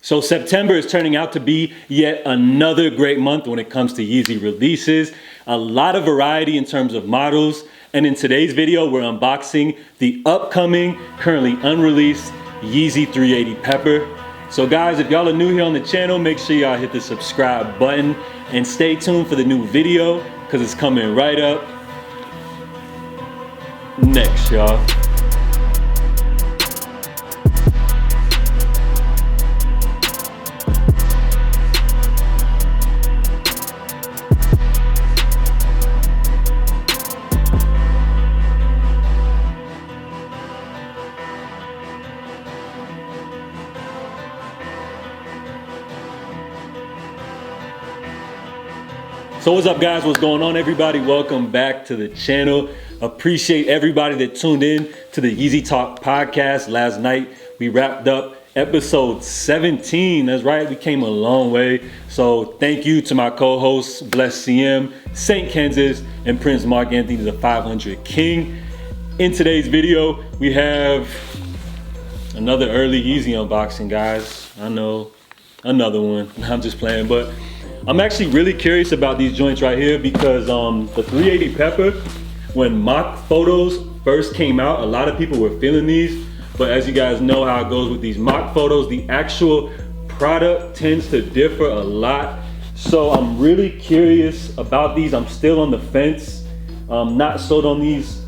So September is turning out to be yet another great month when it comes to Yeezy releases. A lot of variety in terms of models. And in today's video, we're unboxing the upcoming, currently unreleased Yeezy 380 Pepper. So guys, if y'all are new here on the channel, make sure y'all hit the subscribe button and stay tuned for the new video because it's coming right up next, y'all. So what's up guys, what's going on everybody? Welcome back to the channel. Appreciate everybody that tuned in to the Yeezy Talk podcast. Last night we wrapped up episode 17. That's right, we came a long way. So thank you to my co-hosts, Bless CM, St. Kansas, and Prince Mark Anthony, the 500 King. In today's video, we have another early Yeezy unboxing, guys. I know, another one. I'm just playing, but I'm actually really curious about these joints right here because the 380 Pepper, when mock photos first came out, a lot of people were feeling these, but as you guys know how it goes with these mock photos, the actual product tends to differ a lot. So I'm really curious about these. I'm still on the fence. I'm not sold on these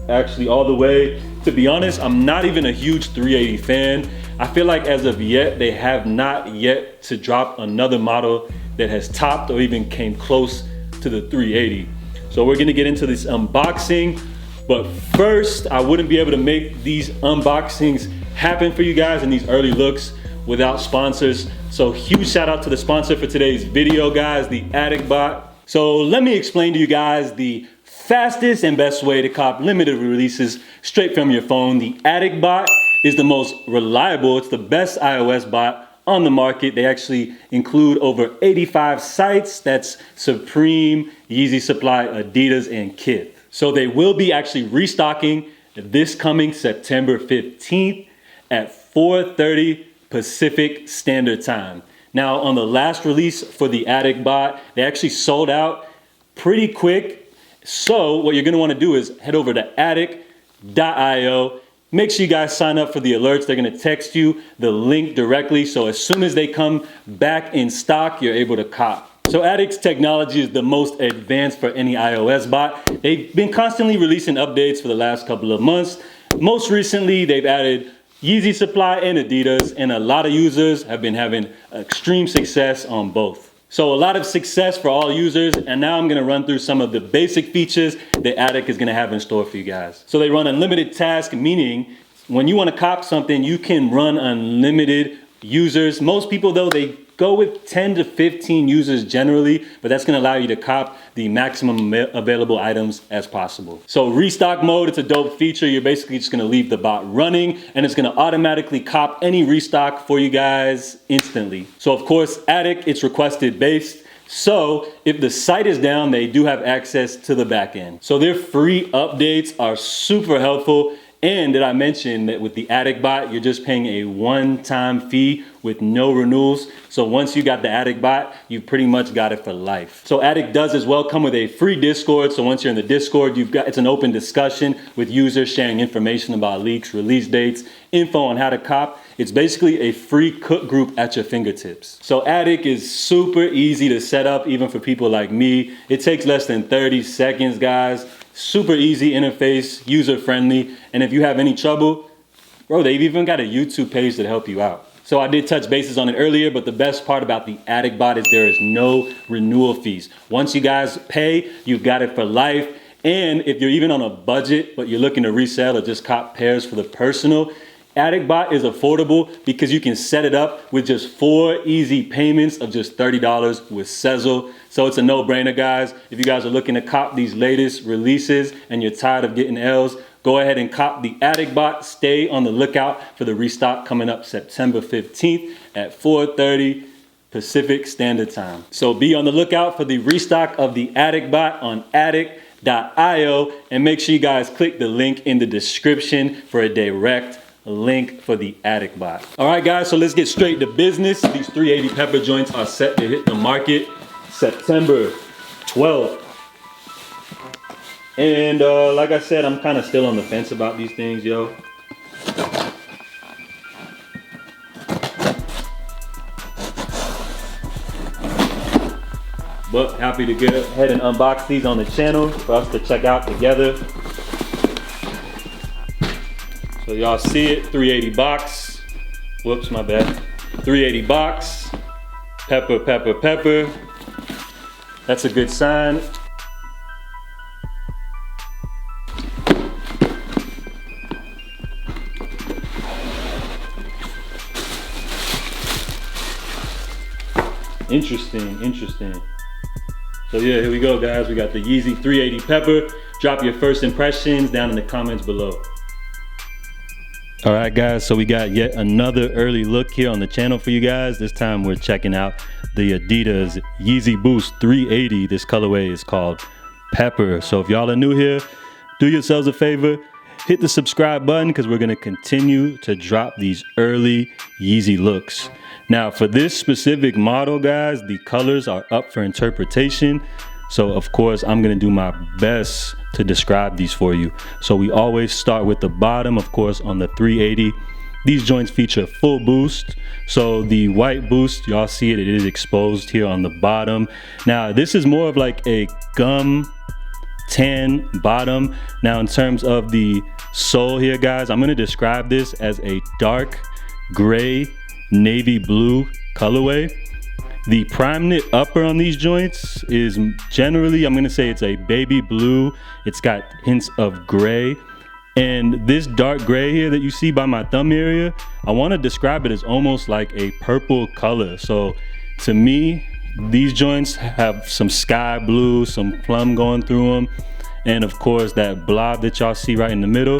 actually all the way. To be honest, I'm not even a huge 380 fan. I feel like as of yet, they have not yet to drop another model that has topped or even came close to the 380. So we're gonna get into this unboxing, but first, I wouldn't be able to make these unboxings happen for you guys and these early looks without sponsors. So huge shout out to the sponsor for today's video, guys, the Addict Bot. So let me explain to you guys the fastest and best way to cop limited releases straight from your phone. The Addict Bot is the most reliable, it's the best iOS bot on the market. They actually include over 85 sites. That's Supreme, Yeezy Supply, Adidas, and Kith. So they will be actually restocking this coming September 15th at 4:30 Pacific Standard Time. Now on the last release for the Addict Bot, they actually sold out pretty quick. So what you're gonna wanna do is head over to addict.io. Make sure you guys sign up for the alerts. They're gonna text you the link directly. So as soon as they come back in stock, you're able to cop. So Addict's technology is the most advanced for any iOS bot. They've been constantly releasing updates for the last couple of months. Most recently, they've added Yeezy Supply and Adidas, and a lot of users have been having extreme success on both. So a lot of success for all users, and now I'm gonna run through some of the basic features that Addict is gonna have in store for you guys. So they run unlimited task, meaning when you wanna cop something, you can run unlimited users. Most people though, they go with 10 to 15 users generally, but that's gonna allow you to cop the maximum available items as possible. So restock mode, it's a dope feature. You're basically just gonna leave the bot running and it's gonna automatically cop any restock for you guys instantly. So of course, Addict, it's requested based. So if the site is down, they do have access to the back end. So their free updates are super helpful. And did I mention that with the Addict Bot, you're just paying a one-time fee with no renewals. So once you got the Addict Bot, you pretty much got it for life. So Addict does as well come with a free Discord. So once you're in the Discord, it's an open discussion with users sharing information about leaks, release dates, info on how to cop. It's basically a free cook group at your fingertips. So Addict is super easy to set up, even for people like me. It takes less than 30 seconds, guys. Super easy interface, user friendly. And if you have any trouble, bro, they've even got a YouTube page to help you out. So I did touch bases on it earlier, but the best part about the Addict Bot is there is no renewal fees. Once you guys pay, you've got it for life. And if you're even on a budget, but you're looking to resell or just cop pairs for the personal, Addict Bot is affordable because you can set it up with just 4 easy payments of just $30 with Sezzle. So it's a no-brainer, guys. If you guys are looking to cop these latest releases and you're tired of getting L's, go ahead and cop the Addict Bot. Stay on the lookout for the restock coming up September 15th at 4:30 Pacific Standard Time. So be on the lookout for the restock of the Addict Bot on addict.io, and make sure you guys click the link in the description for a direct link for the attic bot. All right, guys, so let's get straight to business. These 380 pepper joints are set to hit the market September 12th. And like I said, I'm kind of still on the fence about these things, yo. But happy to get ahead and unbox these on the channel for us to check out together. So y'all see it, 380 box. Whoops, my bad. 380 box, pepper, pepper, pepper. That's a good sign. Interesting. So yeah, here we go, guys. We got the Yeezy 380 pepper. Drop your first impressions down in the comments below. All right, guys, so we got yet another early look here on the channel for you guys. This time we're checking out the Adidas Yeezy Boost 380. This colorway is called Pepper. So if y'all are new here, do yourselves a favor, hit the subscribe button because we're gonna continue to drop these early Yeezy looks. Now for this specific model, guys, the colors are up for interpretation. So of course, I'm gonna do my best to describe these for you. So we always start with the bottom, of course, on the 380. These joints feature full boost. So the white boost, y'all see it is exposed here on the bottom. Now this is more of like a gum tan bottom. Now in terms of the sole here, guys, I'm gonna describe this as a dark gray navy blue colorway. The prime knit upper on these joints is generally, I'm gonna say it's a baby blue. It's got hints of gray. And this dark gray here that you see by my thumb area, I wanna describe it as almost like a purple color. So to me, these joints have some sky blue, some plum going through them. And of course, that blob that y'all see right in the middle,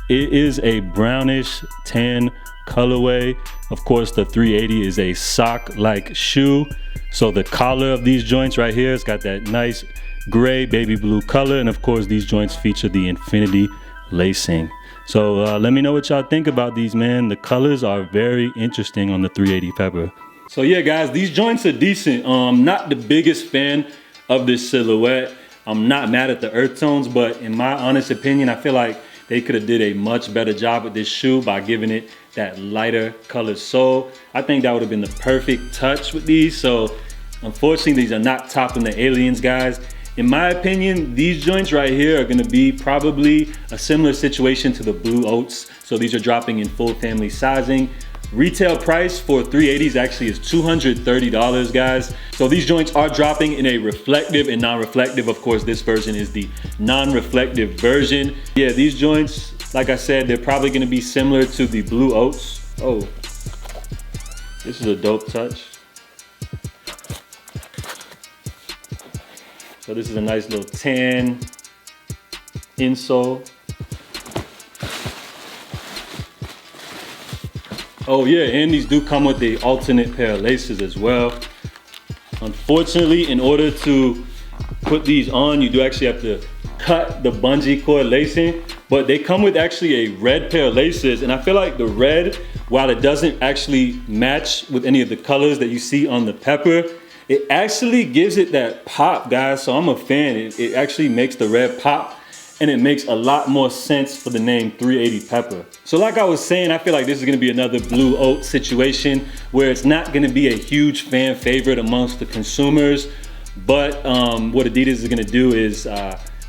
it is a brownish tan colorway. Of course, the 380 is a sock-like shoe. So the collar of these joints right here, it's got that nice gray baby blue color. And of course, these joints feature the infinity lacing. So let me know what y'all think about these, man. The colors are very interesting on the 380 pepper. So yeah, guys, these joints are decent. Not the biggest fan of this silhouette. I'm not mad at the earth tones, but in my honest opinion, I feel like they could have did a much better job with this shoe by giving it that lighter colored sole. I think that would have been the perfect touch with these. So unfortunately, these are not topping the aliens, guys. In my opinion, these joints right here are gonna be probably a similar situation to the Blue Oats. So these are dropping in full family sizing. Retail price for 380s actually is $230, guys. So these joints are dropping in a reflective and non-reflective. Of course, this version is the non-reflective version. Yeah, these joints, like I said, they're probably gonna be similar to the Blue Oats. Oh, this is a dope touch. So this is a nice little tan insole. Oh yeah, and these do come with the alternate pair of laces as well. Unfortunately, in order to put these on, you do actually have to cut the bungee cord lacing, but they come with actually a red pair of laces, and I feel like the red, while it doesn't actually match with any of the colors that you see on the pepper, it actually gives it that pop, guys. So I'm a fan. It actually makes the red pop, and it makes a lot more sense for the name 380 pepper. So like I was saying, I feel like this is gonna be another Blue Oat situation where it's not gonna be a huge fan favorite amongst the consumers, but what Adidas is gonna do is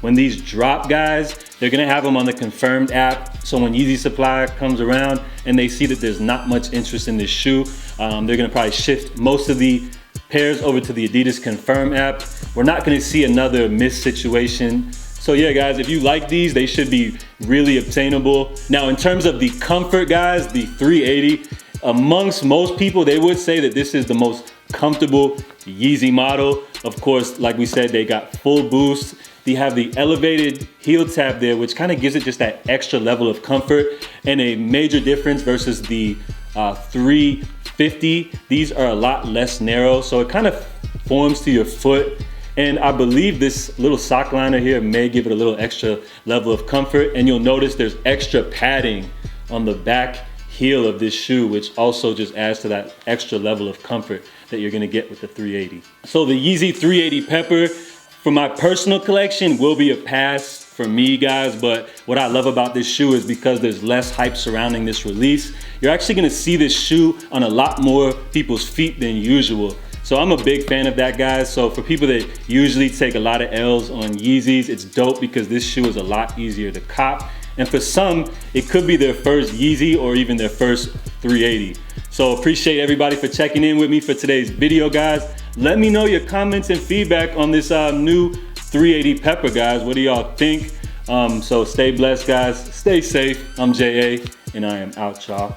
when these drop, guys, they're gonna have them on the confirmed app. So when Yeezy Supply comes around and they see that there's not much interest in this shoe, they're gonna probably shift most of the pairs over to the Adidas confirm app. We're not gonna see another missed situation. So yeah, guys, if you like these, they should be really obtainable. Now, in terms of the comfort, guys, the 380, amongst most people, they would say that this is the most comfortable Yeezy model. Of course, like we said, they got full boost. They have the elevated heel tab there, which kind of gives it just that extra level of comfort and a major difference versus the 350. These are a lot less narrow, so it kind of forms to your foot. And I believe this little sock liner here may give it a little extra level of comfort. And you'll notice there's extra padding on the back heel of this shoe, which also just adds to that extra level of comfort that you're gonna get with the 380. So the Yeezy 380 Pepper, for my personal collection, will be a pass for me, guys, but what I love about this shoe is because there's less hype surrounding this release, you're actually gonna see this shoe on a lot more people's feet than usual. So I'm a big fan of that, guys. So for people that usually take a lot of L's on Yeezys, it's dope because this shoe is a lot easier to cop. And for some, it could be their first Yeezy or even their first 380. So appreciate everybody for checking in with me for today's video, guys. Let me know your comments and feedback on this new 380 Pepper, guys. What do y'all think? So stay blessed, guys. Stay safe. I'm J.A. and I am out, y'all.